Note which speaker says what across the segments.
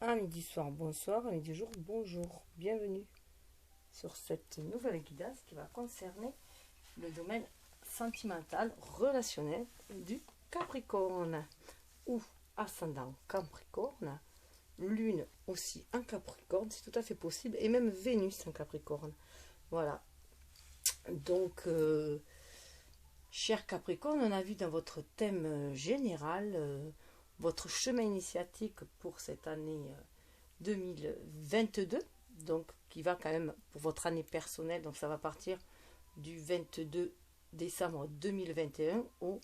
Speaker 1: À midi soir, bonsoir, à midi jour, bonjour, bienvenue sur cette nouvelle guidance qui va concerner le domaine sentimental, relationnel du Capricorne ou ascendant Capricorne, Lune aussi en Capricorne, c'est tout à fait possible, et même Vénus en Capricorne. Voilà. Donc, cher Capricorne, on a vu dans votre thème général votre chemin initiatique pour cette année 2022, donc qui va quand même pour votre année personnelle, donc ça va partir du 22 décembre 2021 au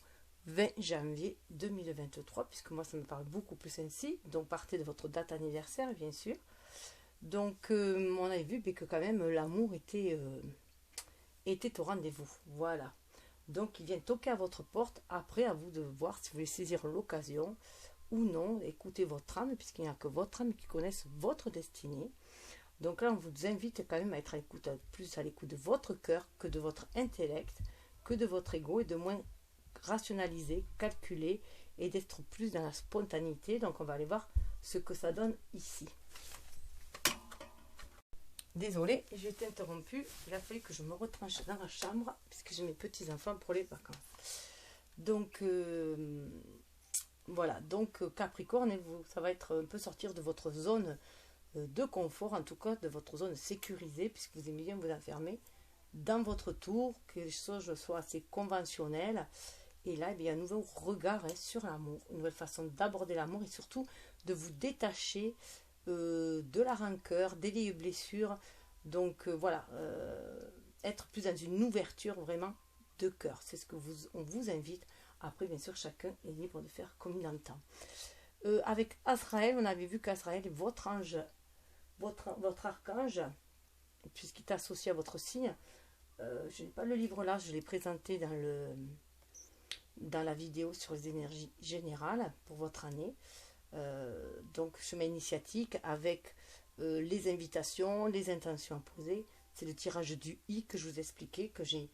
Speaker 1: 20 janvier 2023, puisque moi ça me parle beaucoup plus ainsi, donc partez de votre date anniversaire bien sûr. Donc on avait vu que quand même l'amour était au rendez-vous, voilà. Donc il vient toquer à votre porte, après à vous de voir si vous voulez saisir l'occasion ou non, écoutez votre âme, puisqu'il n'y a que votre âme qui connaisse votre destinée. Donc là, on vous invite quand même à être à l'écoute, plus à l'écoute de votre cœur que de votre intellect, que de votre ego, et de moins rationaliser, calculer, et d'être plus dans la spontanéité. Donc on va aller voir ce que ça donne ici. Désolée, j'ai été interrompue. Il a fallu que je me retranche dans la chambre, puisque j'ai mes petits-enfants pour les vacances. Donc, voilà, donc Capricorne, ça va être un peu sortir de votre zone de confort, en tout cas de votre zone sécurisée, puisque vous aimez bien vous enfermer dans votre tour, que les choses soient assez conventionnelles. Et là, il y a un nouveau regard sur l'amour, une nouvelle façon d'aborder l'amour, et surtout de vous détacher de la rancœur, des vieilles blessures. Donc voilà, être plus dans une ouverture vraiment de cœur, c'est ce que on vous invite. Après, bien sûr, chacun est libre de faire comme il entend. Avec Azraël, on avait vu qu'Azraël est votre ange, votre archange, puisqu'il est associé à votre signe. Je n'ai pas le livre là, je l'ai présenté dans la vidéo sur les énergies générales pour votre année. Donc, chemin initiatique avec les invitations, les intentions à poser. C'est le tirage du I que je vous expliquais, que j'ai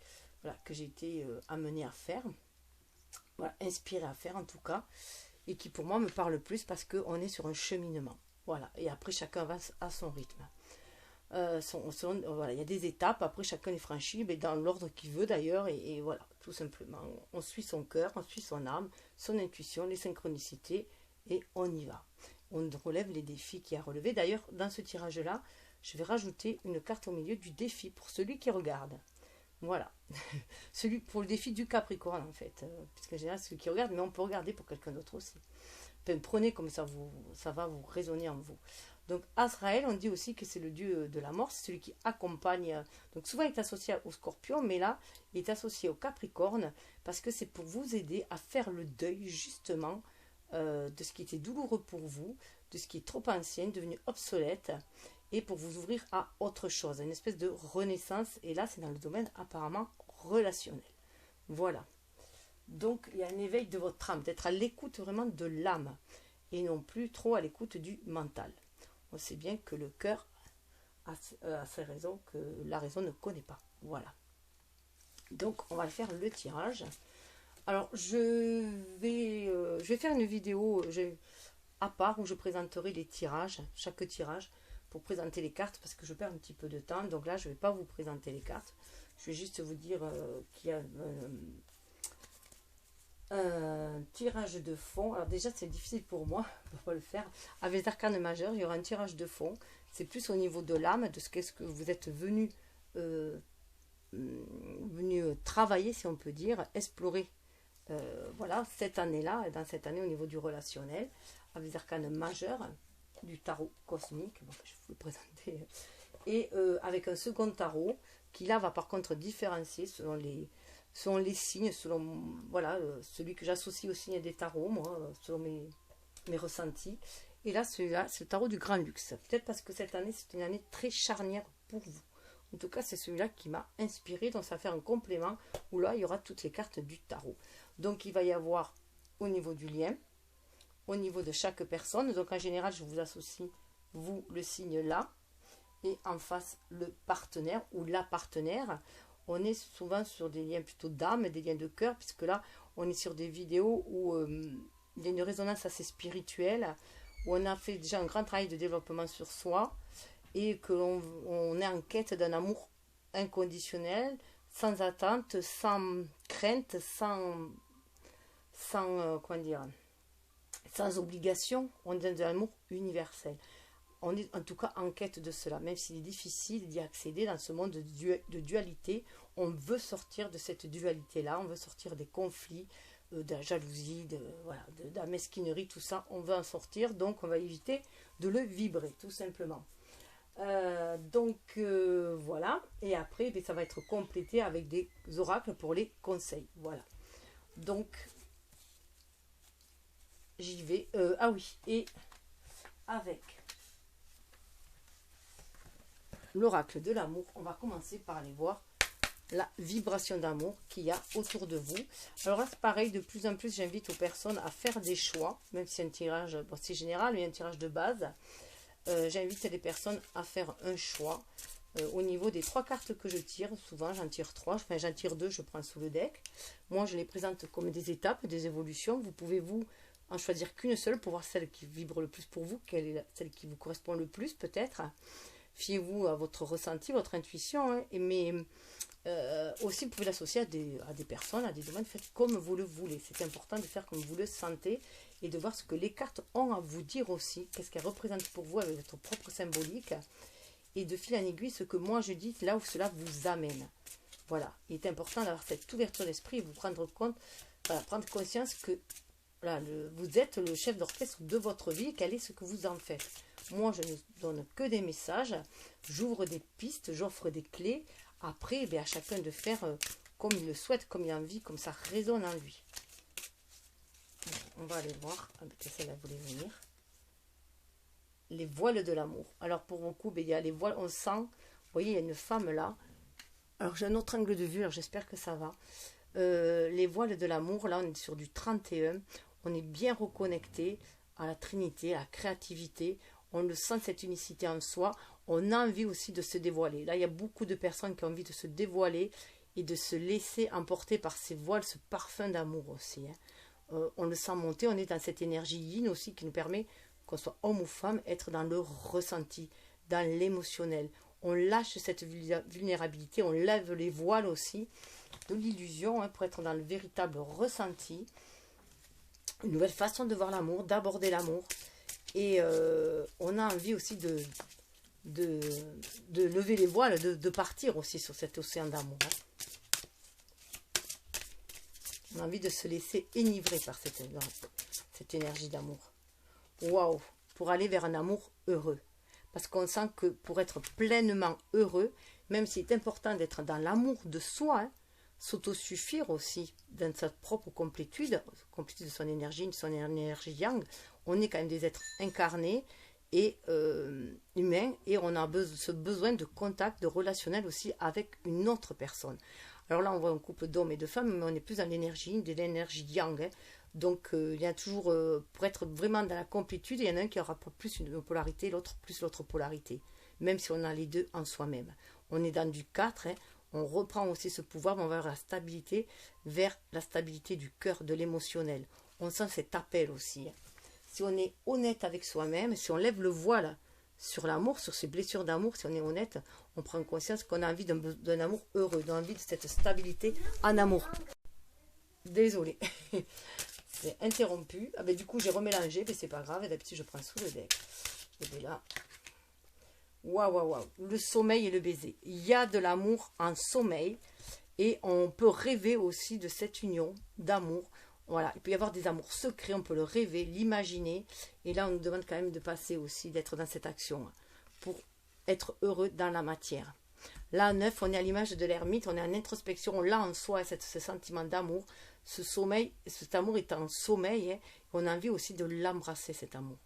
Speaker 1: été amenée à faire. Voilà, inspiré à faire en tout cas, et qui pour moi me parle plus parce qu'on est sur un cheminement. Voilà, et après chacun avance à son rythme. Voilà, il y a des étapes, après chacun les franchit, mais dans l'ordre qu'il veut d'ailleurs, et voilà, tout simplement. On suit son cœur, on suit son âme, son intuition, les synchronicités, et on y va. On relève les défis qu'il y a à relever. D'ailleurs, dans ce tirage-là, je vais rajouter une carte au milieu du défi pour celui qui regarde. Voilà, celui pour le défi du Capricorne en fait, puisque en général c'est celui qui regarde, mais on peut regarder pour quelqu'un d'autre aussi. Enfin, prenez comme ça, ça va vous résonner en vous. Donc Azraël, on dit aussi que c'est le dieu de la mort, c'est celui qui accompagne. Donc souvent il est associé au Scorpion, mais là il est associé au Capricorne parce que c'est pour vous aider à faire le deuil justement de ce qui était douloureux pour vous, de ce qui est trop ancien, devenu obsolète, et pour vous ouvrir à autre chose, une espèce de renaissance. Et là, c'est dans le domaine apparemment relationnel. Voilà. Donc, il y a un éveil de votre âme, d'être à l'écoute vraiment de l'âme, et non plus trop à l'écoute du mental. On sait bien que le cœur a ses raisons que la raison ne connaît pas. Voilà. Donc, on va faire le tirage. Alors, je vais faire une vidéo à part où je présenterai les tirages, chaque tirage, pour présenter les cartes, parce que je perds un petit peu de temps. Donc là, je ne vais pas vous présenter les cartes. Je vais juste vous dire qu'il y a un tirage de fond. Alors déjà, c'est difficile pour moi de ne pas le faire. Avec les arcanes majeures, il y aura un tirage de fond. C'est plus au niveau de l'âme, de ce que vous êtes venu travailler, si on peut dire, explorer. Voilà, cette année-là, dans cette année au niveau du relationnel, avec les arcanes majeures du tarot cosmique, bon, je vais vous le présenter, et avec un second tarot qui là va par contre différencier selon les signes, selon voilà, celui que j'associe au signe des tarots, moi, selon mes ressentis. Et là, celui-là, c'est le tarot du grand luxe. Peut-être parce que cette année, c'est une année très charnière pour vous. En tout cas, c'est celui-là qui m'a inspiré, donc ça va faire un complément où là, il y aura toutes les cartes du tarot. Donc, il va y avoir au niveau du lien, au niveau de chaque personne. Donc, en général, je vous associe, vous, le signe là, et en face, le partenaire ou la partenaire. On est souvent sur des liens plutôt d'âme, des liens de cœur, puisque là, on est sur des vidéos où il y a une résonance assez spirituelle, où on a fait déjà un grand travail de développement sur soi et que on est en quête d'un amour inconditionnel, sans attente, sans crainte, comment dire, sans obligation. On est dans un amour universel. On est en tout cas en quête de cela, même s'il est difficile d'y accéder dans ce monde de dualité. On veut sortir de cette dualité-là, on veut sortir des conflits, de la jalousie, voilà, de la mesquinerie, tout ça. On veut en sortir, donc on va éviter de le vibrer, tout simplement. Voilà, et après ça va être complété avec des oracles pour les conseils. Voilà, donc j'y vais. Ah oui, et avec l'oracle de l'amour, on va commencer par aller voir la vibration d'amour qu'il y a autour de vous. Alors là, c'est pareil, de plus en plus, j'invite aux personnes à faire des choix, même si c'est un tirage, bon, c'est général, mais un tirage de base. J'invite les personnes à faire un choix au niveau des 3 cartes que je tire. Souvent, j'en tire 3, enfin, j'en tire 2, je prends sous le deck. Moi, je les présente comme des étapes, des évolutions. Vous pouvez, vous, en choisir qu'une seule pour voir celle qui vibre le plus pour vous, quelle est celle qui vous correspond le plus, peut-être. Fiez-vous à votre ressenti, votre intuition, hein, mais aussi, vous pouvez l'associer à des personnes, à des domaines, faites comme vous le voulez. C'est important de faire comme vous le sentez et de voir ce que les cartes ont à vous dire aussi, qu'est-ce qu'elles représentent pour vous avec votre propre symbolique, et de fil en aiguille ce que moi je dis, là où cela vous amène. Voilà, il est important d'avoir cette ouverture d'esprit et vous prendre compte, voilà, prendre conscience que voilà, vous êtes le chef d'orchestre de votre vie et quel est ce que vous en faites. Moi, je ne donne que des messages, j'ouvre des pistes, j'offre des clés. Après, eh bien, à chacun de faire comme il le souhaite, comme il a envie, comme ça résonne en lui. On va aller voir. Ah, ben, celle-là voulait venir. Les voiles de l'amour. Alors, pour beaucoup, ben, il y a les voiles, on sent, vous voyez, il y a une femme là. Alors, j'ai un autre angle de vue, alors j'espère que ça va. Les voiles de l'amour, là, on est sur du 31. On est bien reconnecté à la Trinité, à la créativité. On le sent, cette unicité en soi. On a envie aussi de se dévoiler. Là, il y a beaucoup de personnes qui ont envie de se dévoiler et de se laisser emporter par ces voiles, ce parfum d'amour aussi. Hein. On le sent monter, on est dans cette énergie yin aussi qui nous permet, qu'on soit homme ou femme, être dans le ressenti, dans l'émotionnel. On lâche cette vulnérabilité, on lève les voiles aussi de l'illusion, hein, pour être dans le véritable ressenti. Une nouvelle façon de voir l'amour, d'aborder l'amour. Et on a envie aussi de lever les voiles, de partir aussi sur cet océan d'amour. Hein. On a envie de se laisser enivrer par cette énergie d'amour. Waouh! Pour aller vers un amour heureux. Parce qu'on sent que pour être pleinement heureux, même s'il est important d'être dans l'amour de soi, hein, s'autosuffire aussi dans sa propre complétude de son énergie yang, on est quand même des êtres incarnés et humains, et on a ce besoin de contact, de relationnel aussi avec une autre personne. Alors là, on voit un couple d'hommes et de femmes, mais on est plus dans l'énergie, de l'énergie yang. Hein. Donc, il y a toujours, pour être vraiment dans la complétude, il y en a un qui aura plus une polarité, l'autre plus l'autre polarité. Même si on a les deux en soi-même. On est dans du 4, hein. On reprend aussi ce pouvoir, mais on va vers la stabilité du cœur, de l'émotionnel. On sent cet appel aussi. Hein. Si on est honnête avec soi-même, si on lève le voile sur l'amour, sur ces blessures d'amour, si on est honnête, on prend conscience qu'on a envie d'un amour heureux, d'un envie de cette stabilité en amour. Désolée, c'est interrompu. Ah ben, du coup, j'ai remélangé, mais c'est pas grave. D'habitude, je prends sous le deck. Et bien là, waouh, waouh, waouh. Le sommeil et le baiser. Il y a de l'amour en sommeil et on peut rêver aussi de cette union d'amour. Voilà, il peut y avoir des amours secrets, on peut le rêver, l'imaginer. Et là, on nous demande quand même de passer aussi, d'être dans cette action pour être heureux dans la matière. Là, 9, on est à l'image de l'ermite, on est en introspection, on l'a en soi, ce sentiment d'amour. Ce sommeil, cet amour est en sommeil, hein, on a envie aussi de l'embrasser, cet amour.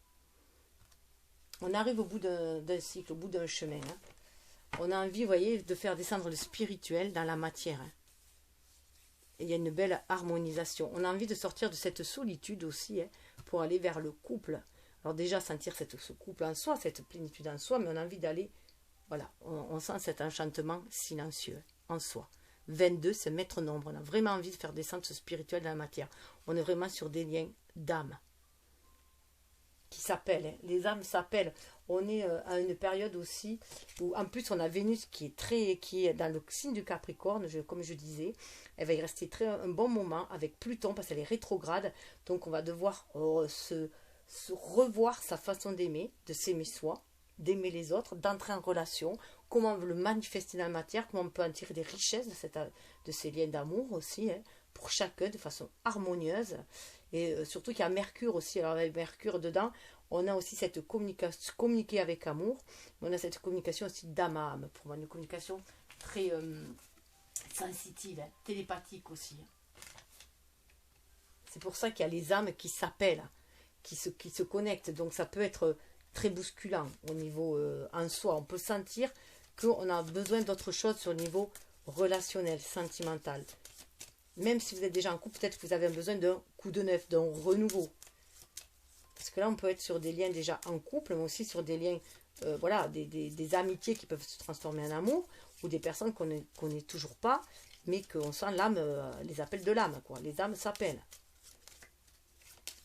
Speaker 1: On arrive au bout d'un cycle, au bout d'un chemin. Hein. On a envie, vous voyez, de faire descendre le spirituel dans la matière. Hein. Et il y a une belle harmonisation. On a envie de sortir de cette solitude aussi, hein, pour aller vers le couple. Alors déjà, sentir ce couple en soi, cette plénitude en soi, mais on a envie d'aller, voilà, on sent cet enchantement silencieux en soi. 22, c'est maître nombre. On a vraiment envie de faire descendre ce spirituel dans la matière. On est vraiment sur des liens d'âme. qui s'appellent, hein. Les âmes s'appellent. On est à une période aussi où, en plus, on a Vénus qui est dans le signe du Capricorne, comme je disais. Elle va y rester un bon moment avec Pluton parce qu'elle est rétrograde. Donc, on va devoir se revoir sa façon d'aimer, de s'aimer soi, d'aimer les autres, d'entrer en relation, comment on veut le manifester dans la matière, comment on peut en tirer des richesses de ces liens d'amour aussi, hein, pour chacun de façon harmonieuse. Et surtout qu'il y a Mercure aussi. Alors avec Mercure dedans, on a aussi cette communication, communiquer avec amour, mais on a cette communication aussi d'âme à âme, pour moi, une communication très sensitive, hein, télépathique aussi. C'est pour ça qu'il y a les âmes qui s'appellent, qui se connectent. Donc ça peut être très bousculant au niveau en soi. On peut sentir qu'on a besoin d'autre chose sur le niveau relationnel, sentimental. Même si vous êtes déjà en couple, peut-être que vous avez besoin d'un coup de neuf, d'un renouveau. Parce que là, on peut être sur des liens déjà en couple, mais aussi sur des liens, voilà, des amitiés qui peuvent se transformer en amour, ou des personnes qu'on n'est toujours pas, mais qu'on sent l'âme, les appels de l'âme, quoi. Les âmes s'appellent.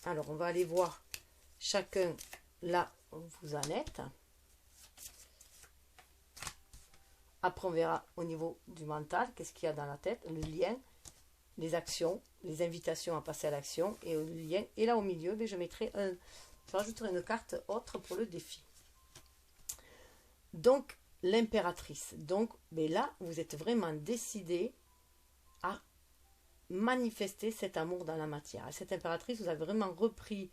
Speaker 1: Alors, on va aller voir chacun là où vous en êtes. Après, on verra au niveau du mental, qu'est-ce qu'il y a dans la tête, le lien, les actions, les invitations à passer à l'action et le lien. Et là, au milieu, je rajouterai une carte autre pour le défi. Donc, l'impératrice. Donc, là, vous êtes vraiment décidé à manifester cet amour dans la matière. Et cette impératrice, vous avez vraiment repris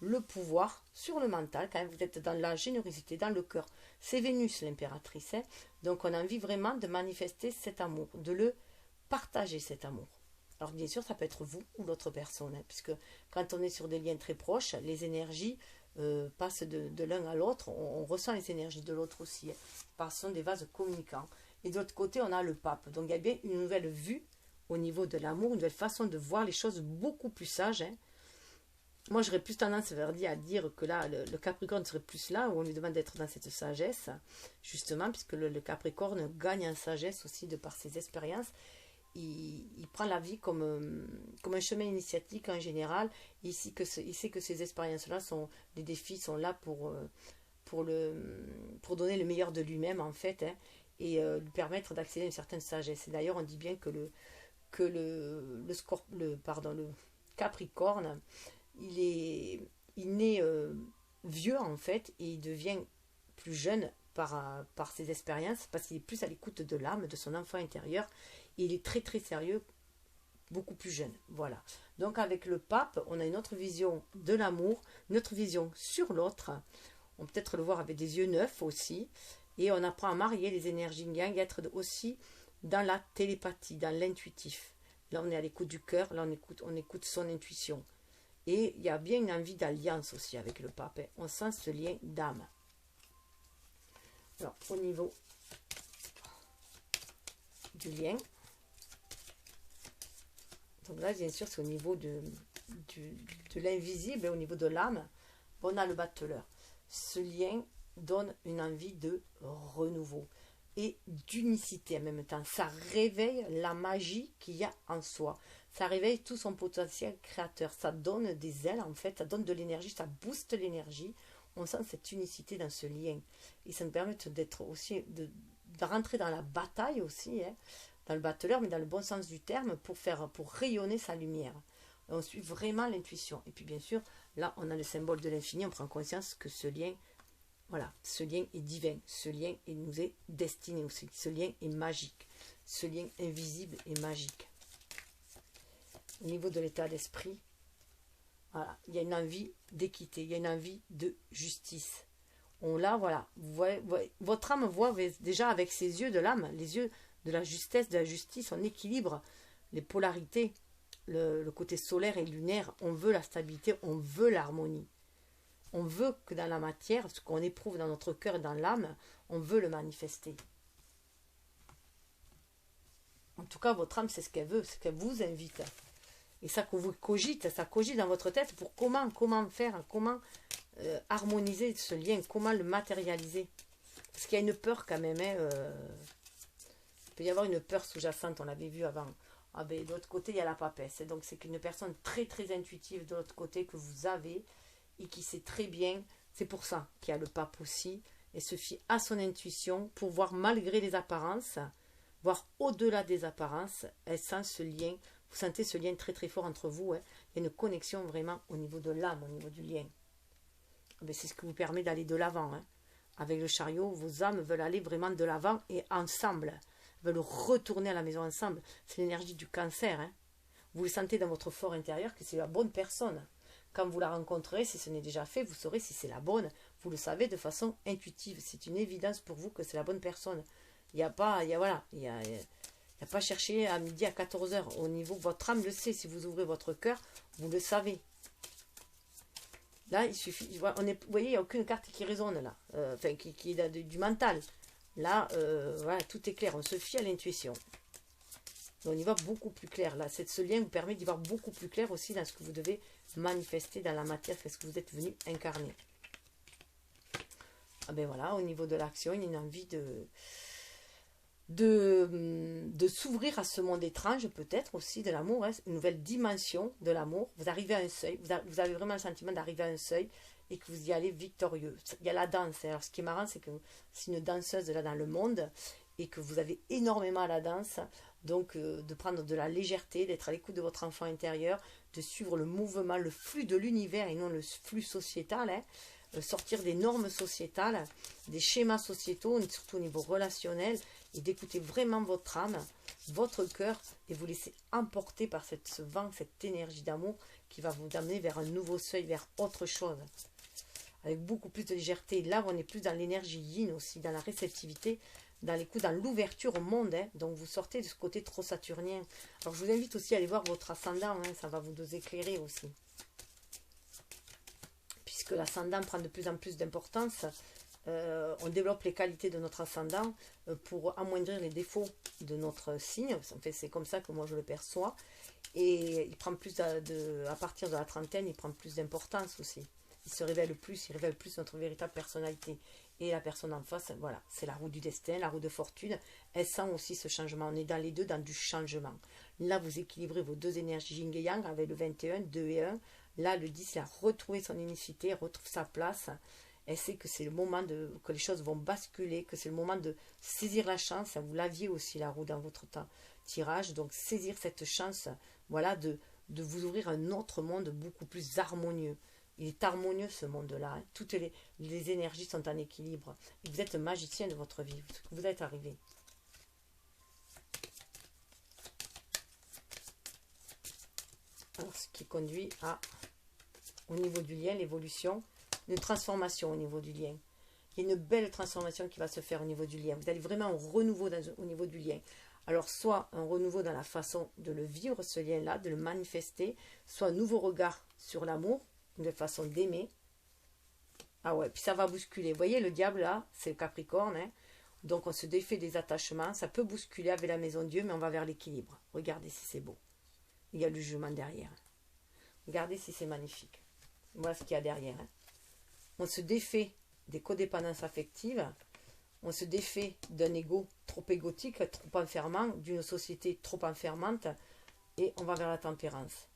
Speaker 1: le pouvoir sur le mental, quand même, vous êtes dans la générosité, dans le cœur. C'est Vénus, l'impératrice. Hein. Donc, on a envie vraiment de manifester cet amour, de le partager, cet amour. Alors, bien sûr, ça peut être vous ou l'autre personne, hein, puisque quand on est sur des liens très proches, les énergies passent de l'un à l'autre. On ressent les énergies de l'autre aussi, hein, parce que ce sont des vases communicants. Et de l'autre côté, on a le pape. Donc, il y a bien une nouvelle vue au niveau de l'amour, une nouvelle façon de voir les choses beaucoup plus sage. Hein. Moi, j'aurais plus tendance à dire que là, le Capricorne serait plus là, où on lui demande d'être dans cette sagesse, justement, puisque le Capricorne gagne en sagesse aussi de par ses expériences. Il prend la vie comme un chemin initiatique en général. Il sait que ces expériences-là, les défis sont là pour donner le meilleur de lui-même, en fait, hein, et lui permettre d'accéder à une certaine sagesse. Et d'ailleurs, on dit bien que le Capricorne, il naît vieux en fait et il devient plus jeune par ses expériences parce qu'il est plus à l'écoute de l'âme, de son enfant intérieur. Et il est très très sérieux, beaucoup plus jeune. Voilà. Donc avec le pape, on a une autre vision de l'amour, une autre vision sur l'autre. On peut peut-être le voir avec des yeux neufs aussi. Et on apprend à marier les énergies yang, être aussi dans la télépathie, dans l'intuitif. Là, on est à l'écoute du cœur, là, on écoute son intuition. Et il y a bien une envie d'alliance aussi avec le pape. On sent ce lien d'âme. Alors, au niveau du lien, donc là, bien sûr, c'est au niveau de l'invisible, au niveau de l'âme. On a le battleur. Ce lien donne une envie de renouveau et d'unicité en même temps. Ça réveille la magie qu'il y a en soi. Ça réveille tout son potentiel créateur. Ça donne des ailes, en fait. Ça donne de l'énergie. Ça booste l'énergie. On sent cette unicité dans ce lien. Et ça nous permet d'être aussi, de rentrer dans la bataille aussi, hein, dans le battleur, mais dans le bon sens du terme, pour rayonner sa lumière. Et on suit vraiment l'intuition. Et puis, bien sûr, là, on a le symbole de l'infini. On prend conscience que ce lien, voilà, ce lien est divin. Ce lien nous est destiné aussi. Ce lien est magique. Ce lien invisible est magique. Au niveau de l'état d'esprit, voilà, il y a une envie d'équité, il y a une envie de justice. Voilà, votre âme voit déjà avec ses yeux de l'âme, les yeux de la justesse, de la justice, on équilibre les polarités, le côté solaire et lunaire. On veut la stabilité, on veut l'harmonie. On veut que dans la matière, ce qu'on éprouve dans notre cœur et dans l'âme, on veut le manifester. En tout cas, votre âme, c'est ce qu'elle veut, c'est qu'elle vous invite. Et ça que vous cogite, ça cogite dans votre tête pour comment faire, comment harmoniser ce lien, comment le matérialiser. Parce qu'il y a une peur quand même. Hein, il peut y avoir une peur sous-jacente, on l'avait vu avant. Ah ben, de l'autre côté, il y a la papesse. Donc c'est une personne très très intuitive de l'autre côté que vous avez. et qui sait très bien, c'est pour ça qu'il y a le pape aussi, et se fie à son intuition pour voir malgré les apparences, voir au-delà des apparences, elle sent ce lien, vous sentez ce lien très très fort entre vous, hein. Il y a une connexion vraiment au niveau de l'âme, au niveau du lien. C'est ce qui vous permet d'aller de l'avant, hein. Avec le chariot, vos âmes veulent aller vraiment de l'avant et ensemble, veulent retourner à la maison ensemble. C'est l'énergie du cancer, hein. Vous le sentez dans votre fort intérieur que c'est la bonne personne. Quand vous la rencontrerez, si ce n'est déjà fait, vous saurez si c'est la bonne. Vous le savez de façon intuitive. C'est une évidence pour vous que c'est la bonne personne. Il n'y a pas, il y a pas cherché à midi à 14 heures. Au niveau, votre âme le sait. Si vous ouvrez votre cœur, vous le savez. Là, il suffit, vous voyez, il n'y a aucune carte qui résonne là. Enfin, qui est du mental. Là, voilà, tout est clair. On se fie à l'intuition. On y va beaucoup plus clair. Là, ce lien vous permet d'y voir beaucoup plus clair aussi dans ce que vous devez manifester dans la matière, qu'est-ce que vous êtes venu incarner. Ah ben voilà, au niveau de l'action, il y a une envie de s'ouvrir à ce monde étrange, peut-être aussi de l'amour, hein, une nouvelle dimension de l'amour. Vous arrivez à un seuil, vous avez vraiment le sentiment d'arriver à un seuil et que vous y allez victorieux. Il y a la danse. Alors, ce qui est marrant, c'est que c'est une danseuse là dans le monde et que vous avez énormément à la danse. Donc, de prendre de la légèreté, d'être à l'écoute de votre enfant intérieur, de suivre le mouvement, le flux de l'univers et non le flux sociétal, hein, sortir des normes sociétales, des schémas sociétaux, surtout au niveau relationnel, et d'écouter vraiment votre âme, votre cœur, et vous laisser emporter par ce vent, cette énergie d'amour qui va vous amener vers un nouveau seuil, vers autre chose, avec beaucoup plus de légèreté. Là, on est plus dans l'énergie yin aussi, dans la réceptivité, dans l'écoute, dans l'ouverture au monde, hein. Donc vous sortez de ce côté trop saturnien. Alors je vous invite aussi à aller voir votre ascendant, hein. Ça va vous éclairer aussi. Puisque l'ascendant prend de plus en plus d'importance, on développe les qualités de notre ascendant pour amoindrir les défauts de notre signe. En fait, c'est comme ça que moi je le perçois. Et il prend plus à partir de la trentaine, il prend plus d'importance aussi. Il se révèle plus, il révèle plus notre véritable personnalité. Et la personne en face, voilà, c'est la roue du destin, la roue de fortune. Elle sent aussi ce changement. On est dans les deux, dans du changement. Là, vous équilibrez vos deux énergies yin et yang avec le 21, 2 et 1. Là, le 10, il a retrouvé son unicité, retrouve sa place. Elle sait que c'est le moment que les choses vont basculer, que c'est le moment de saisir la chance. Vous l'aviez aussi, la roue, dans votre tirage. Donc, saisir cette chance, voilà, de vous ouvrir un autre monde beaucoup plus harmonieux. Il est harmonieux ce monde-là. Hein. Toutes les énergies sont en équilibre. Et vous êtes un magicien de votre vie. Vous êtes arrivé. Alors, ce qui conduit au niveau du lien, l'évolution, une transformation au niveau du lien. Il y a une belle transformation qui va se faire au niveau du lien. Vous allez vraiment un renouveau au niveau du lien. Alors, soit un renouveau dans la façon de le vivre, ce lien-là, de le manifester, soit un nouveau regard sur l'amour, de façon d'aimer. Ah ouais, puis ça va bousculer. Vous voyez, le diable, là, c'est le Capricorne. Hein. Donc, on se défait des attachements. Ça peut bousculer avec la maison de Dieu, mais on va vers l'équilibre. Regardez si c'est beau. Il y a le jugement derrière. Regardez si c'est magnifique. Voilà ce qu'il y a derrière. Hein. On se défait des codépendances affectives. On se défait d'un ego trop égotique, trop enfermant, d'une société trop enfermante. Et on va vers la tempérance.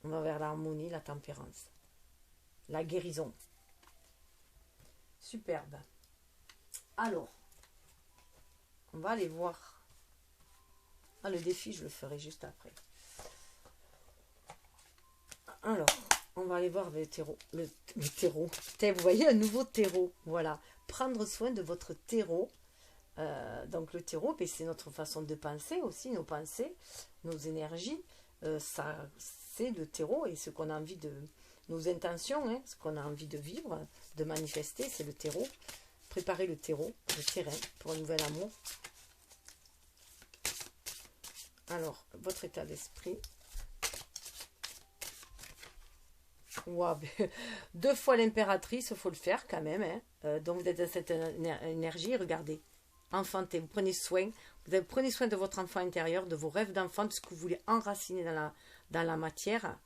Speaker 1: On va vers l'harmonie, la tempérance. La guérison. Superbe. Alors, on va aller voir. Ah, le défi, je le ferai juste après. Alors, on va aller voir le terreau. Le terreau. Vous voyez, un nouveau terreau. Voilà. Prendre soin de votre terreau. Donc, le terreau, c'est notre façon de penser aussi, nos pensées, nos énergies. Ça, c'est le terreau et ce qu'on a envie de... Nos intentions, hein, ce qu'on a envie de vivre, de manifester, c'est le terreau. Préparez le terreau, le terrain pour un nouvel amour. Alors, votre état d'esprit. Wow. 2 fois l'impératrice, il faut le faire quand même. Hein. Donc, vous êtes dans cette énergie, regardez. Enfantez, vous prenez soin. Prenez soin de votre enfant intérieur, de vos rêves d'enfant, de ce que vous voulez enraciner dans la matière.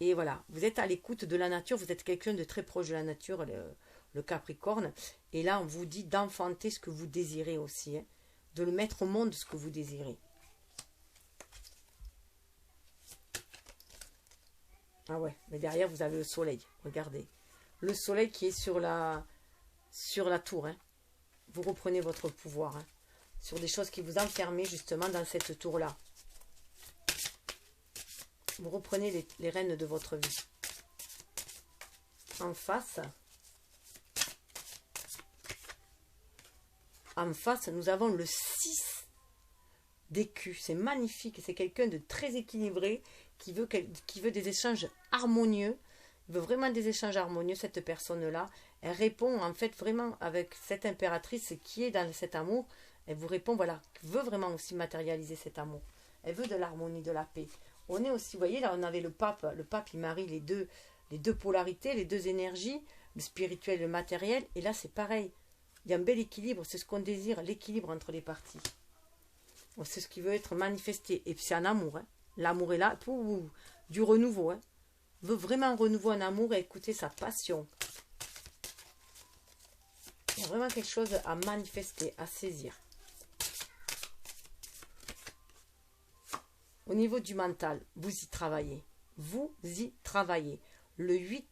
Speaker 1: Et voilà, vous êtes à l'écoute de la nature, vous êtes quelqu'un de très proche de la nature, le Capricorne. Et là, on vous dit d'enfanter ce que vous désirez aussi, hein, de le mettre au monde ce que vous désirez. Ah ouais, mais derrière, vous avez le soleil, regardez. le soleil qui est sur la tour. Hein. Vous reprenez votre pouvoir. Hein, sur des choses qui vous enfermaient justement dans cette tour-là. Vous reprenez les rênes de votre vie. En face, nous avons le 6 d'écus. C'est magnifique. C'est quelqu'un de très équilibré qui veut des échanges harmonieux. Il veut vraiment des échanges harmonieux, cette personne-là. Elle répond en fait vraiment avec cette impératrice qui est dans cet amour. Elle vous répond, voilà, veut vraiment aussi matérialiser cet amour. Elle veut de l'harmonie, de la paix. On est aussi, vous voyez, là on avait le pape. Le pape, il marie les deux polarités, les deux énergies, le spirituel et le matériel. Et là, c'est pareil. Il y a un bel équilibre. C'est ce qu'on désire, l'équilibre entre les parties. C'est ce qui veut être manifesté. Et puis c'est un amour. Hein. L'amour est là pour du renouveau. Hein. Il veut vraiment renouveau en amour et écouter sa passion. Il y a vraiment quelque chose à manifester, à saisir. Au niveau du mental, vous y travaillez. Vous y travaillez. Le 8,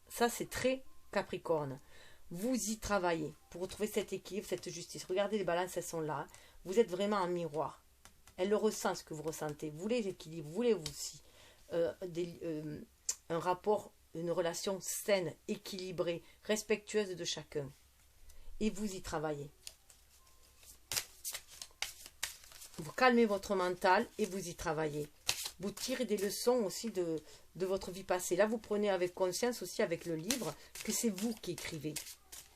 Speaker 1: ça c'est très Capricorne. Vous y travaillez pour retrouver cet équilibre, cette justice. Regardez les balances, elles sont là. Vous êtes vraiment en miroir. Elle le ressent, ce que vous ressentez. Vous voulez l'équilibre, vous voulez vous aussi un rapport, une relation saine, équilibrée, respectueuse de chacun. Et vous y travaillez. Vous calmez votre mental et vous y travaillez. Vous tirez des leçons aussi de votre vie passée. Là, vous prenez avec conscience aussi avec le livre que c'est vous qui écrivez.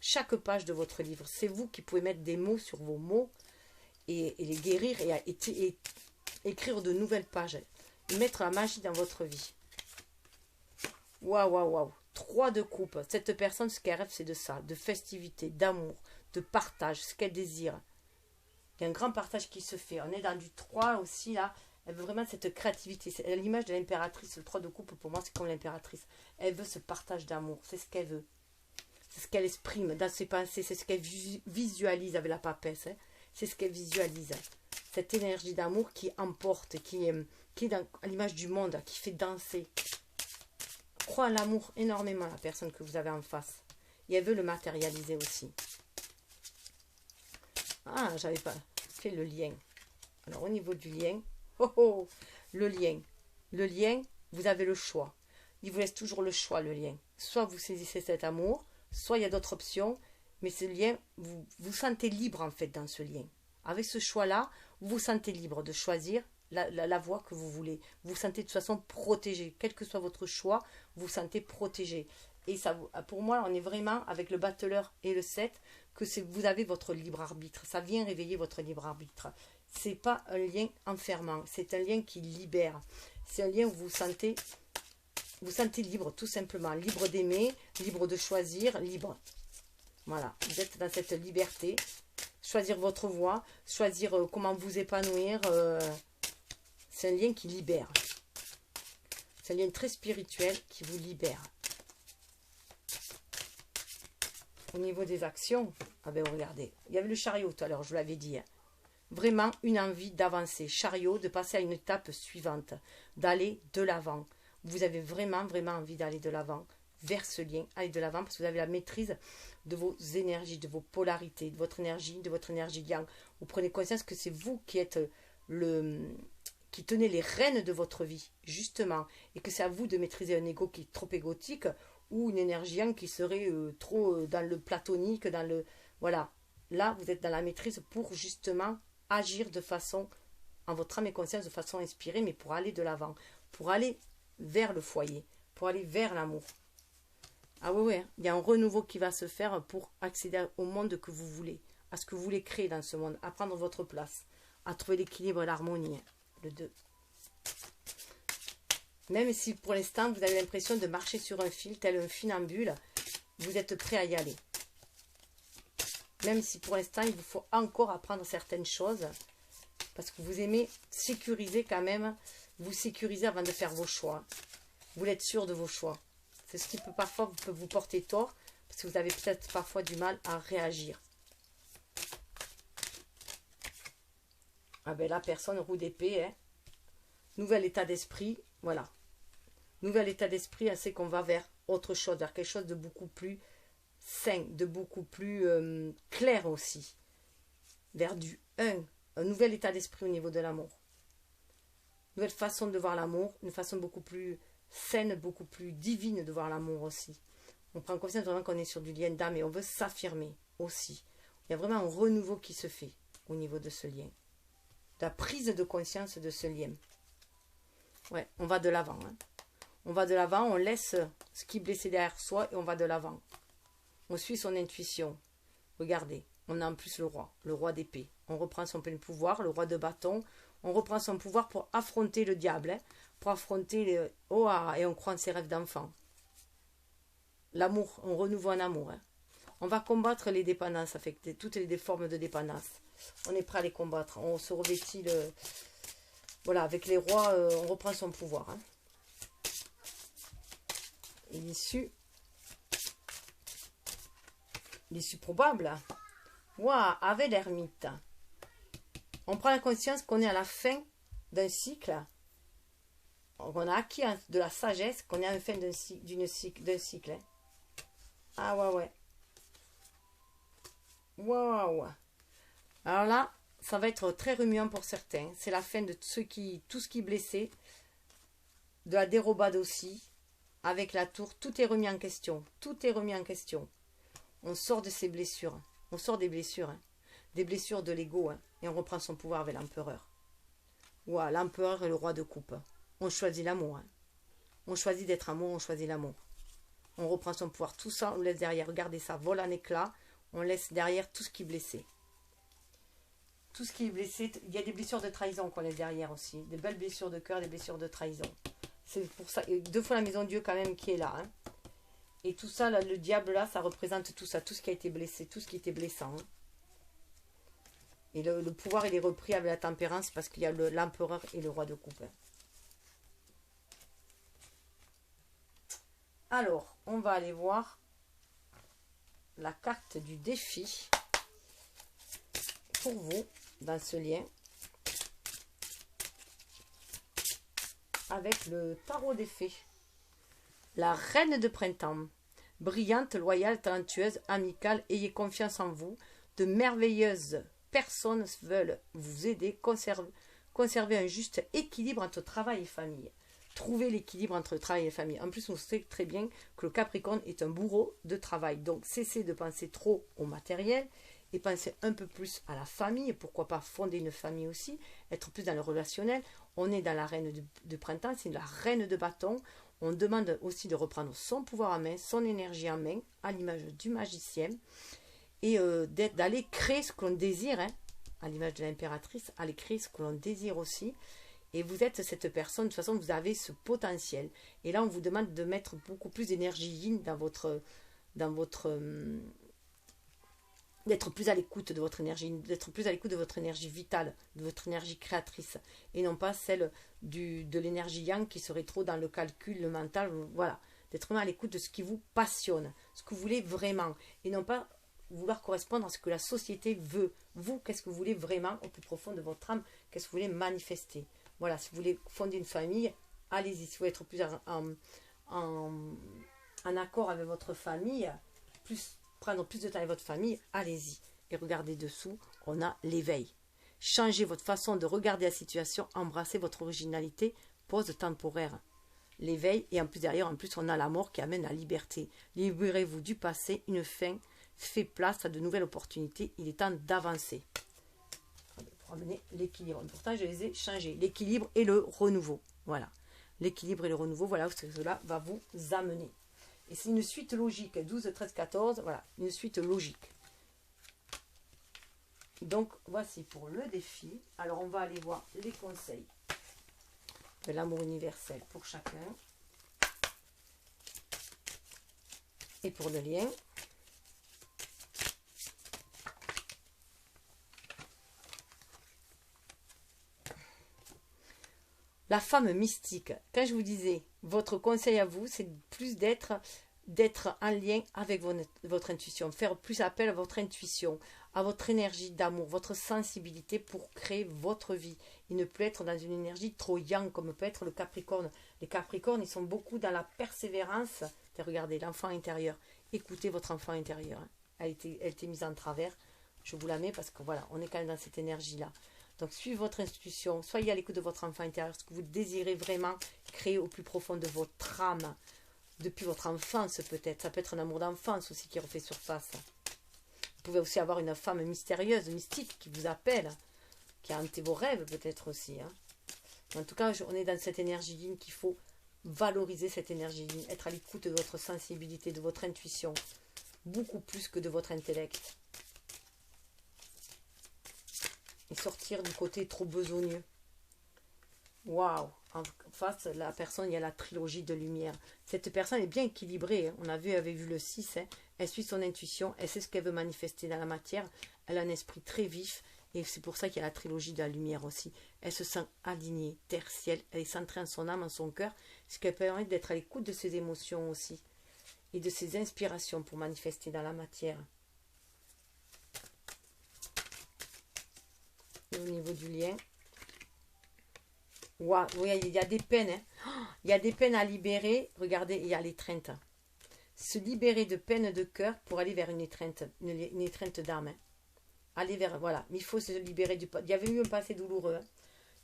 Speaker 1: Chaque page de votre livre, c'est vous qui pouvez mettre des mots sur vos mots et les guérir et écrire de nouvelles pages. Et mettre la magie dans votre vie. Waouh, waouh, waouh. 3 de coupe. Cette personne, ce qu'elle rêve, c'est de ça. De festivité, d'amour, de partage, ce qu'elle désire. Il y a un grand partage qui se fait. On est dans du 3 aussi, là. Elle veut vraiment cette créativité. C'est l'image de l'impératrice. Le 3 de coupe, pour moi, c'est comme l'impératrice. Elle veut ce partage d'amour. C'est ce qu'elle veut. C'est ce qu'elle exprime dans ses pensées. C'est ce qu'elle visualise avec la papesse. Hein. C'est ce qu'elle visualise. Cette énergie d'amour qui emporte, qui est à l'image du monde, qui fait danser. Croit à l'amour énormément, la personne que vous avez en face. Et elle veut le matérialiser aussi. Ah, j'avais pas fait le lien. Alors, au niveau du lien, le lien. Le lien, vous avez le choix. Il vous laisse toujours le choix, le lien. Soit vous saisissez cet amour, soit il y a d'autres options, mais ce lien, vous vous sentez libre en fait dans ce lien. Avec ce choix-là, vous vous sentez libre de choisir la voie que vous voulez. Vous vous sentez de toute façon protégé. Quel que soit votre choix, vous vous sentez protégé. Et ça, pour moi, on est vraiment avec le battleur et le 7, que vous avez votre libre arbitre. Ça vient réveiller votre libre arbitre. C'est pas un lien enfermant. C'est un lien qui libère. C'est un lien où vous sentez libre, tout simplement. Libre d'aimer, libre de choisir, libre. Voilà. Vous êtes dans cette liberté. Choisir votre voie, choisir comment vous épanouir. C'est un lien qui libère. C'est un lien très spirituel qui vous libère. Au niveau des actions, ah ben regardez, il y avait le chariot tout à l'heure, je vous l'avais dit. Hein. Vraiment une envie d'avancer. Chariot, de passer à une étape suivante, d'aller de l'avant. Vous avez vraiment, vraiment envie d'aller de l'avant, vers ce lien, aller de l'avant, parce que vous avez la maîtrise de vos énergies, de vos polarités, de votre énergie yang. Vous prenez conscience que c'est vous qui êtes qui tenez les rênes de votre vie, justement, et que c'est à vous de maîtriser un ego qui est trop égotique, ou une énergie yang qui serait trop dans le platonique, dans le... Voilà. Là, vous êtes dans la maîtrise pour justement agir de façon, en votre âme et conscience, de façon inspirée, mais pour aller de l'avant, pour aller vers le foyer, pour aller vers l'amour. Ah oui, oui, il y a un renouveau qui va se faire pour accéder au monde que vous voulez, à ce que vous voulez créer dans ce monde, à prendre votre place, à trouver l'équilibre et l'harmonie. Le 2. Même si pour l'instant, vous avez l'impression de marcher sur un fil, tel un funambule, vous êtes prêt à y aller. Même si pour l'instant, il vous faut encore apprendre certaines choses, parce que vous aimez sécuriser quand même, vous sécuriser avant de faire vos choix. Vous voulez être sûr de vos choix. C'est ce qui peut parfois vous porter tort, parce que vous avez peut-être parfois du mal à réagir. Ah ben là, personne, roue d'épée, hein. Nouvel état d'esprit, voilà. Nouvel état d'esprit, c'est qu'on va vers autre chose, vers quelque chose de beaucoup plus sain, de beaucoup plus clair aussi. Vers un nouvel état d'esprit au niveau de l'amour. Une nouvelle façon de voir l'amour, une façon beaucoup plus saine, beaucoup plus divine de voir l'amour aussi. On prend conscience vraiment qu'on est sur du lien d'âme et on veut s'affirmer aussi. Il y a vraiment un renouveau qui se fait au niveau de ce lien. De la prise de conscience de ce lien. Ouais, on va de l'avant. Hein. On va de l'avant, on laisse ce qui est blessé derrière soi et on va de l'avant. On suit son intuition. Regardez, on a en plus le roi d'épée. On reprend son plein pouvoir, le roi de bâton. On reprend son pouvoir pour affronter le diable, hein, pour affronter les... Oh, et on croit en ses rêves d'enfant. L'amour, on renouvelle en amour. Hein. On va combattre les dépendances affectées, toutes les formes de dépendance. On est prêt à les combattre. On se revêtit le... Voilà, avec les rois, on reprend son pouvoir. Hein. Et l'issue probable. Waouh, avec l'ermite. On prend la conscience qu'on est à la fin d'un cycle. On a acquis de la sagesse, qu'on est à la fin d'un cycle. Hein. Ah ouais. Waouh. Alors là, ça va être très remuant pour certains. C'est la fin de tout ce qui est blessé. De la dérobade aussi. Avec la tour, tout est remis en question. Tout est remis en question. On sort de ces blessures. On sort des blessures. Hein. Des blessures de l'ego. Hein. Et on reprend son pouvoir avec l'empereur. Ouah, l'empereur et le roi de coupe. On choisit l'amour. Hein. On choisit d'être amour, on choisit l'amour. On reprend son pouvoir. Tout ça, on laisse derrière. Regardez ça, vole en éclats. On laisse derrière tout ce qui est blessé. Tout ce qui est blessé. Il y a des blessures de trahison qu'on laisse derrière aussi. Des belles blessures de cœur, des blessures de trahison. C'est pour ça. Et 2 fois la maison de Dieu quand même qui est là. Hein. Et tout ça, là, le diable là, ça représente tout ça. Tout ce qui a été blessé, tout ce qui était blessant. Hein. Et le pouvoir, il est repris avec la tempérance parce qu'il y a l'empereur et le roi de coupe. Hein. Alors, on va aller voir la carte du défi pour vous dans ce lien avec le tarot des fées. La reine de printemps. Brillante, loyale, talentueuse, amicale, ayez confiance en vous. De merveilleuses personnes veulent vous aider, conserver un juste équilibre entre travail et famille. Trouver l'équilibre entre le travail et la famille. En plus, on sait très bien que le Capricorne est un bourreau de travail. Donc, cessez de penser trop au matériel et pensez un peu plus à la famille. Pourquoi pas fonder une famille aussi, être plus dans le relationnel. On est dans la reine de printemps, c'est la reine de bâton. On demande aussi de reprendre son pouvoir en main, son énergie en main, à l'image du magicien. Et d'aller créer ce que l'on désire, hein, à l'image de l'impératrice, aller créer ce que l'on désire aussi. Et vous êtes cette personne, de toute façon, vous avez ce potentiel. Et là, on vous demande de mettre beaucoup plus d'énergie yin dans votre d'être plus à l'écoute de votre énergie, d'être plus à l'écoute de votre énergie vitale, de votre énergie créatrice, et non pas celle de l'énergie yang qui serait trop dans le calcul, le mental, voilà. D'être vraiment à l'écoute de ce qui vous passionne, ce que vous voulez vraiment, et non pas vouloir correspondre à ce que la société veut. Vous, qu'est-ce que vous voulez vraiment au plus profond de votre âme, qu'est-ce que vous voulez manifester. Voilà, si vous voulez fonder une famille, allez-y. Si vous voulez être plus en accord avec votre famille, prendre plus de temps avec votre famille, allez-y. Et regardez dessous, on a l'éveil. Changez votre façon de regarder la situation, embrassez votre originalité, pause temporaire. L'éveil, et en plus derrière, on a la mort qui amène la liberté. Libérez-vous du passé, une fin fait place à de nouvelles opportunités, il est temps d'avancer. Amener l'équilibre. Pourtant, je les ai changés. L'équilibre et le renouveau. Voilà. L'équilibre et le renouveau, voilà où cela va vous amener. Et c'est une suite logique. 12, 13, 14. Voilà. Une suite logique. Donc, voici pour le défi. Alors, on va aller voir les conseils de l'amour universel pour chacun. Et pour le lien. La femme mystique, quand je vous disais, votre conseil à vous, c'est plus d'être en lien avec votre intuition, faire plus appel à votre intuition, à votre énergie d'amour, votre sensibilité pour créer votre vie. Il ne peut être dans une énergie trop yang comme peut être le Capricorne. Les Capricornes, ils sont beaucoup dans la persévérance, Regardez, l'enfant intérieur. Écoutez votre enfant intérieur. Hein. Elle était mise en travers. Je vous la mets parce que voilà, on est quand même dans cette énergie-là. Donc, suivez votre intuition. Soyez à l'écoute de votre enfant intérieur. Ce que vous désirez vraiment créer au plus profond de votre âme. Depuis votre enfance, peut-être. Ça peut être un amour d'enfance aussi qui refait surface. Vous pouvez aussi avoir une femme mystérieuse, mystique, qui vous appelle. Qui a hanté vos rêves, peut-être aussi. Hein. En tout cas, on est dans cette énergie ligne qu'il faut valoriser cette énergie ligne. Être à l'écoute de votre sensibilité, de votre intuition. Beaucoup plus que de votre intellect. Et sortir du côté trop besogneux. Waouh! En face, la personne, il y a la trilogie de lumière. Cette personne est bien équilibrée. Hein. On avait vu le 6. Hein. Elle suit son intuition. Elle sait ce qu'elle veut manifester dans la matière. Elle a un esprit très vif. Et c'est pour ça qu'il y a la trilogie de la lumière aussi. Elle se sent alignée, terre, ciel. Elle est centrée en son âme, en son cœur. Ce qui permet d'être à l'écoute de ses émotions aussi. Et de ses inspirations pour manifester dans la matière. Et au niveau du lien. Waouh, oui, il y a des peines. Hein. Il y a des peines à libérer. Regardez, il y a l'étreinte. Se libérer de peines de cœur pour aller vers une étreinte d'âme. Hein. Aller vers, voilà. Mais il faut se libérer du... Il y avait eu un passé douloureux. Hein.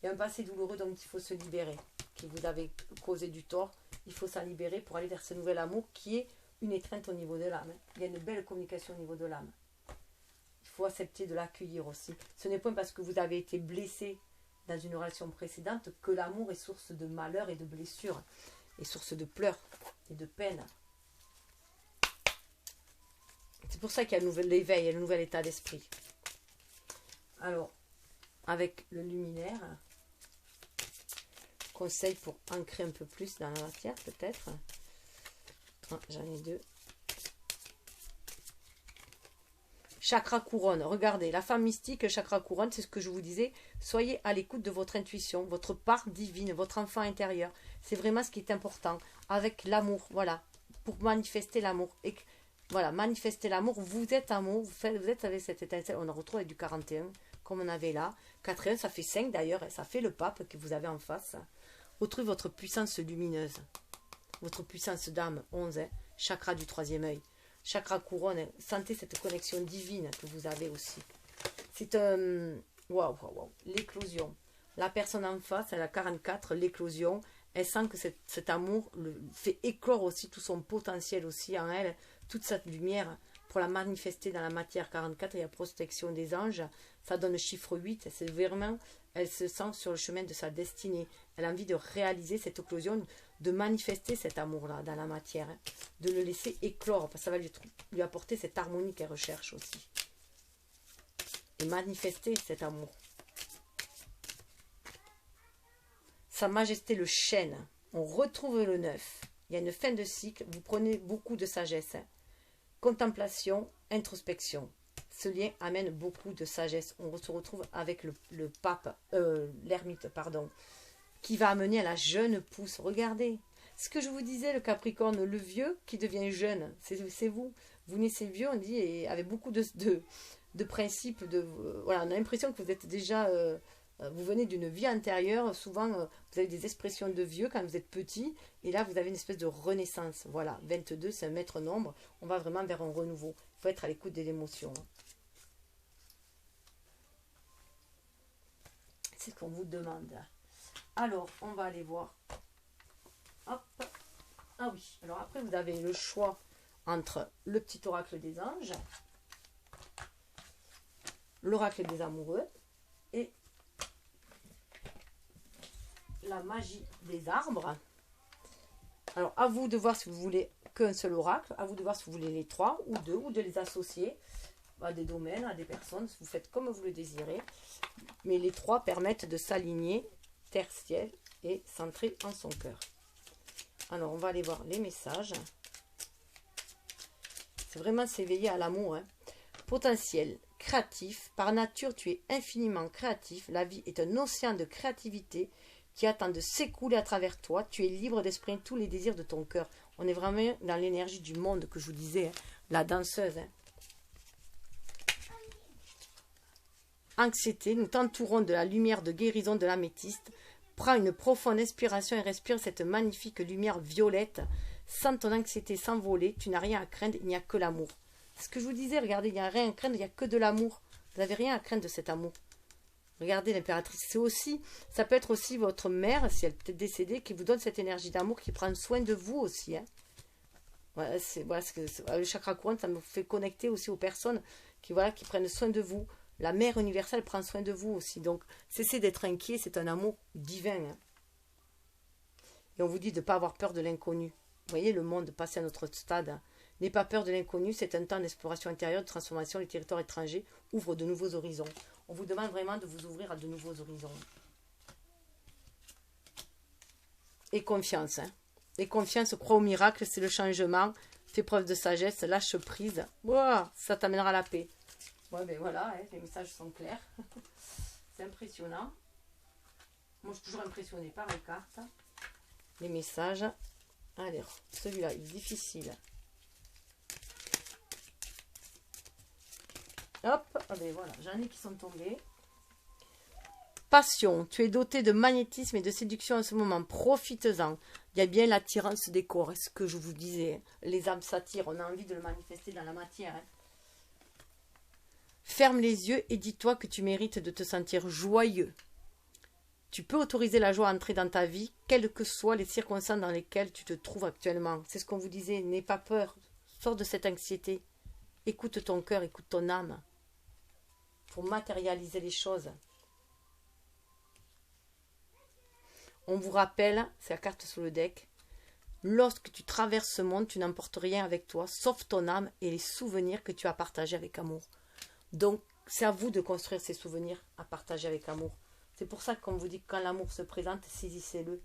Speaker 1: Il y a un passé douloureux, donc il faut se libérer. Qui vous avait causé du tort. Il faut s'en libérer pour aller vers ce nouvel amour qui est une étreinte au niveau de l'âme. Hein. Il y a une belle communication au niveau de l'âme. Il faut accepter de l'accueillir aussi. Ce n'est pas parce que vous avez été blessé dans une relation précédente que l'amour est source de malheur et de blessures. Et source de pleurs et de peine. C'est pour ça qu'il y a le nouvel éveil et le nouvel état d'esprit. Alors, avec le luminaire, conseil pour ancrer un peu plus dans la matière, peut-être. Ah, j'en ai deux. Chakra couronne, regardez, la femme mystique, chakra couronne, c'est ce que je vous disais. Soyez à l'écoute de votre intuition, votre part divine, votre enfant intérieur. C'est vraiment ce qui est important. Avec l'amour, voilà, pour manifester l'amour. Et voilà, manifester l'amour, vous êtes amour, vous êtes avec cette étincelle. On en retrouve avec du 41, comme on avait là. 41, ça fait 5 d'ailleurs, et ça fait le pape que vous avez en face. Retrouvez votre puissance lumineuse, votre puissance d'âme, 11, hein, chakra du troisième œil. Chakra couronne, sentez cette connexion divine que vous avez aussi. C'est un... Waouh, l'éclosion. La personne en face, elle a 44, l'éclosion. Elle sent que cet amour fait éclore aussi tout son potentiel aussi en elle, toute cette lumière pour la manifester dans la matière. 44, il y a protection des anges. Ça donne le chiffre 8. C'est vraiment, elle se sent sur le chemin de sa destinée. Elle a envie de réaliser cette éclosion, de manifester cet amour-là dans la matière, hein, de le laisser éclore, parce que ça va lui apporter cette harmonie qu'elle recherche aussi. Et manifester cet amour. Sa Majesté le chêne, on retrouve le 9. Il y a une fin de cycle, vous prenez beaucoup de sagesse. Hein. Contemplation, introspection. Ce lien amène beaucoup de sagesse. On se retrouve avec le pape, l'ermite, pardon, qui va amener à la jeune pousse. Regardez, ce que je vous disais, le Capricorne, le vieux qui devient jeune, c'est vous. Vous naissez vieux, on dit, et avec beaucoup de principes. Voilà, on a l'impression que vous êtes déjà... vous venez d'une vie antérieure. Souvent, vous avez des expressions de vieux quand vous êtes petit. Et là, vous avez une espèce de renaissance. Voilà, 22, c'est un maître nombre. On va vraiment vers un renouveau. Il faut être à l'écoute de l'émotion. C'est ce qu'on vous demande. Alors, on va aller voir. Hop. Ah oui. Alors après, vous avez le choix entre le petit oracle des anges, l'oracle des amoureux et la magie des arbres. Alors, à vous de voir si vous voulez qu'un seul oracle. À vous de voir si vous voulez les 3 ou 2 ou de les associer à des domaines, à des personnes. Vous faites comme vous le désirez. Mais les 3 permettent de s'aligner terre, ciel et centré en son cœur. Alors, on va aller voir les messages. C'est vraiment s'éveiller à l'amour. Hein. Potentiel, créatif. Par nature, tu es infiniment créatif. La vie est un océan de créativité qui attend de s'écouler à travers toi. Tu es libre d'exprimer tous les désirs de ton cœur. On est vraiment dans l'énergie du monde que je vous disais. Hein. La danseuse. Hein. Anxiété, nous t'entourons de la lumière de guérison de l'améthyste. Prends une profonde inspiration et respire cette magnifique lumière violette sans ton anxiété s'envoler, tu n'as rien à craindre, il n'y a que l'amour. C'est ce que je vous disais, regardez, il n'y a rien à craindre, il n'y a que de l'amour. Vous n'avez rien à craindre de cet amour. Regardez l'impératrice, c'est aussi, ça peut être aussi votre mère, si elle est peut-être décédée, qui vous donne cette énergie d'amour, qui prend soin de vous aussi. Hein. Voilà, le chakra couronne, ça me fait connecter aussi aux personnes qui prennent soin de vous. La mère universelle prend soin de vous aussi. Donc, cessez d'être inquiet, c'est un amour divin. Hein. Et on vous dit de ne pas avoir peur de l'inconnu. Vous voyez, le monde, passer à notre stade. Hein. N'aie pas peur de l'inconnu, c'est un temps d'exploration intérieure, de transformation. Les territoires étrangers ouvrent de nouveaux horizons. On vous demande vraiment de vous ouvrir à de nouveaux horizons. Et confiance. Hein. Et confiance, crois au miracle, c'est le changement. Fais preuve de sagesse, lâche prise. Wow, ça t'amènera la paix. Ouais, ben voilà, hein, les messages sont clairs. C'est impressionnant. Moi, je suis toujours impressionnée par les cartes. Les messages. Allez, celui-là, il est difficile. Hop, ah ben voilà, j'en ai qui sont tombés. Passion, tu es doté de magnétisme et de séduction en ce moment, profites-en. Il y a bien l'attirance des corps, est-ce que je vous disais, les âmes s'attirent, on a envie de le manifester dans la matière. Hein. Ferme les yeux et dis-toi que tu mérites de te sentir joyeux. Tu peux autoriser la joie à entrer dans ta vie, quelles que soient les circonstances dans lesquelles tu te trouves actuellement. C'est ce qu'on vous disait, n'aie pas peur, sors de cette anxiété. Écoute ton cœur, écoute ton âme. Pour matérialiser les choses. On vous rappelle, c'est la carte sous le deck, lorsque tu traverses ce monde, tu n'emportes rien avec toi, sauf ton âme et les souvenirs que tu as partagés avec amour. Donc, c'est à vous de construire ces souvenirs à partager avec amour. C'est pour ça qu'on vous dit que quand l'amour se présente, saisissez-le.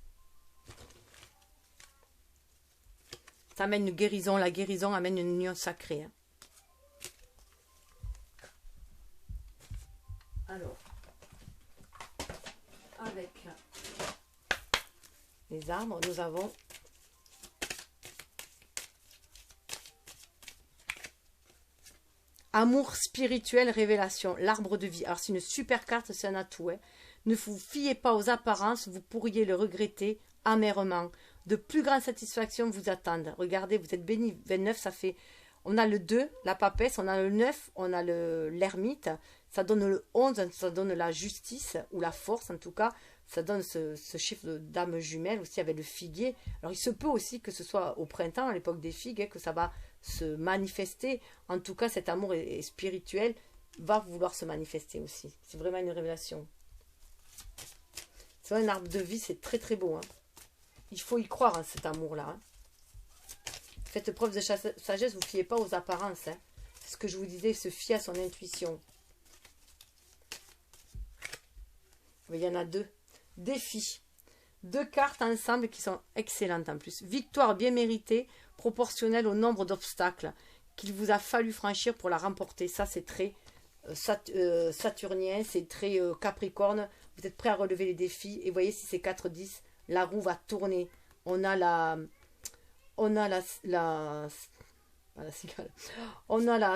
Speaker 1: Ça amène une guérison. La guérison amène une union sacrée. Hein. Alors, avec les arbres, nous avons amour spirituel, révélation, l'arbre de vie. Alors c'est une super carte, c'est un atout. Hein. Ne vous fiez pas aux apparences, vous pourriez le regretter amèrement. De plus grandes satisfactions vous attendent. Regardez, vous êtes bénis. 29, ça fait... On a le 2, la papesse, on a le 9, on a l'ermite. Ça donne le 11, ça donne la justice, ou la force en tout cas. Ça donne ce chiffre d'âme jumelle aussi avec le figuier. Alors il se peut aussi que ce soit au printemps, à l'époque des figues, hein, que ça va se manifester. En tout cas, cet amour est spirituel va vouloir se manifester aussi. C'est vraiment une révélation. C'est vrai, un arbre de vie, c'est très très beau. Hein. Il faut y croire, hein, cet amour-là. Hein. Faites preuve de sagesse, vous ne fiez pas aux apparences. Hein. C'est ce que je vous disais, se fier à son intuition. Mais il y en a 2. Défi. 2 cartes ensemble qui sont excellentes en plus. Victoire bien méritée, proportionnelle au nombre d'obstacles qu'il vous a fallu franchir pour la remporter. Ça, c'est très saturnien, c'est très capricorne. Vous êtes prêt à relever les défis. Et voyez, si c'est 4-10, la roue va tourner. On a la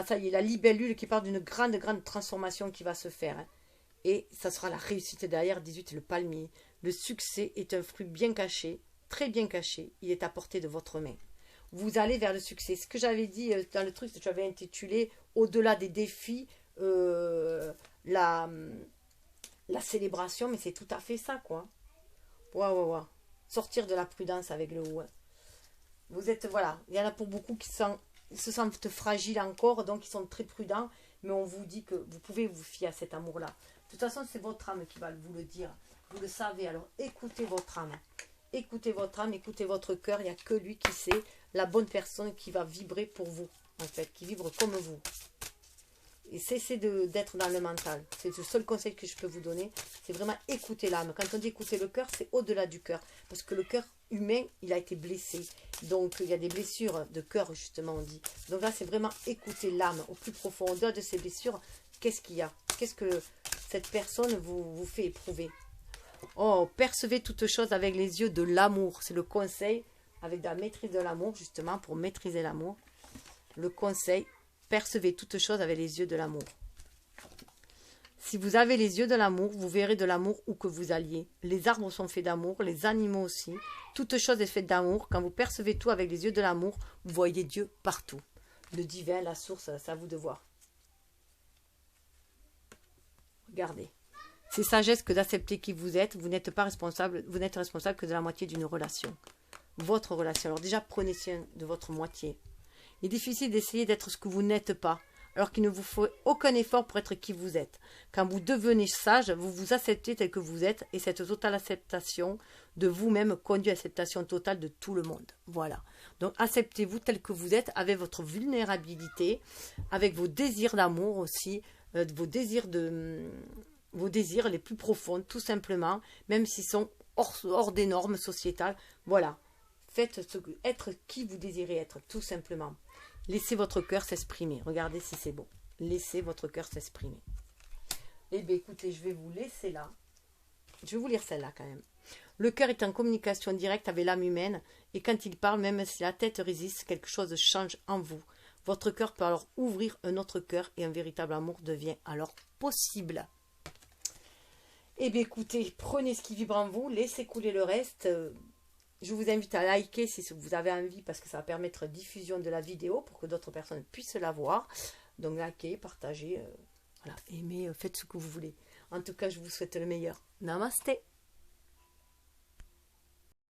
Speaker 1: ça y est, la libellule qui parle d'une grande transformation qui va se faire. Hein. Et ça sera la réussite derrière. 18, le palmier. Le succès est un fruit bien caché, très bien caché. Il est à portée de votre main. Vous allez vers le succès. Ce que j'avais dit dans le truc que j'avais intitulé « Au-delà des défis la célébration », mais c'est tout à fait ça, quoi. Waouh. Sortir de la prudence avec le haut. Hein. Vous êtes, voilà, il y en a pour beaucoup qui se sentent fragiles encore, donc ils sont très prudents, mais on vous dit que vous pouvez vous fier à cet amour-là. De toute façon, c'est votre âme qui va vous le dire. Vous le savez, alors écoutez votre âme. Écoutez votre âme, écoutez votre cœur. Il n'y a que lui qui sait, la bonne personne qui va vibrer pour vous, en fait, qui vibre comme vous. Et cessez d'être dans le mental. C'est le seul conseil que je peux vous donner. C'est vraiment écouter l'âme. Quand on dit écouter le cœur, c'est au-delà du cœur. Parce que le cœur humain, il a été blessé. Donc, il y a des blessures de cœur, justement, on dit. Donc là, c'est vraiment écouter l'âme au plus profond. Au-delà de ces blessures, qu'est-ce qu'il y a? Qu'est-ce que cette personne vous fait éprouver? Oh, percevez toutes choses avec les yeux de l'amour. C'est le conseil, avec de la maîtrise de l'amour, justement, pour maîtriser l'amour. Le conseil, percevez toutes choses avec les yeux de l'amour. Si vous avez les yeux de l'amour, vous verrez de l'amour où que vous alliez. Les arbres sont faits d'amour, les animaux aussi. Toute chose est faite d'amour. Quand vous percevez tout avec les yeux de l'amour, vous voyez Dieu partout. Le divin, la source, c'est à vous de voir. Regardez. C'est sagesse que d'accepter qui vous êtes. Vous n'êtes pas responsable, vous n'êtes responsable que de la moitié d'une relation. Votre relation. Alors déjà, prenez soin de votre moitié. Il est difficile d'essayer d'être ce que vous n'êtes pas, alors qu'il ne vous faut aucun effort pour être qui vous êtes. Quand vous devenez sage, vous vous acceptez tel que vous êtes, et cette totale acceptation de vous-même conduit à l'acceptation totale de tout le monde. Voilà. Donc acceptez-vous tel que vous êtes, avec votre vulnérabilité, avec vos désirs d'amour aussi, vos désirs les plus profonds, tout simplement, même s'ils sont hors des normes sociétales. Voilà. Faites être qui vous désirez être, tout simplement. Laissez votre cœur s'exprimer. Regardez si c'est beau. Laissez votre cœur s'exprimer. Eh bien, écoutez, je vais vous laisser là. Je vais vous lire celle-là quand même. Le cœur est en communication directe avec l'âme humaine, et quand il parle, même si la tête résiste, quelque chose change en vous. Votre cœur peut alors ouvrir un autre cœur, et un véritable amour devient alors possible. Eh bien, écoutez, prenez ce qui vibre en vous, laissez couler le reste. Je vous invite à liker si vous avez envie, parce que ça va permettre diffusion de la vidéo pour que d'autres personnes puissent la voir. Donc likez, partagez, voilà, aimez, faites ce que vous voulez. En tout cas, je vous souhaite le meilleur. Namasté.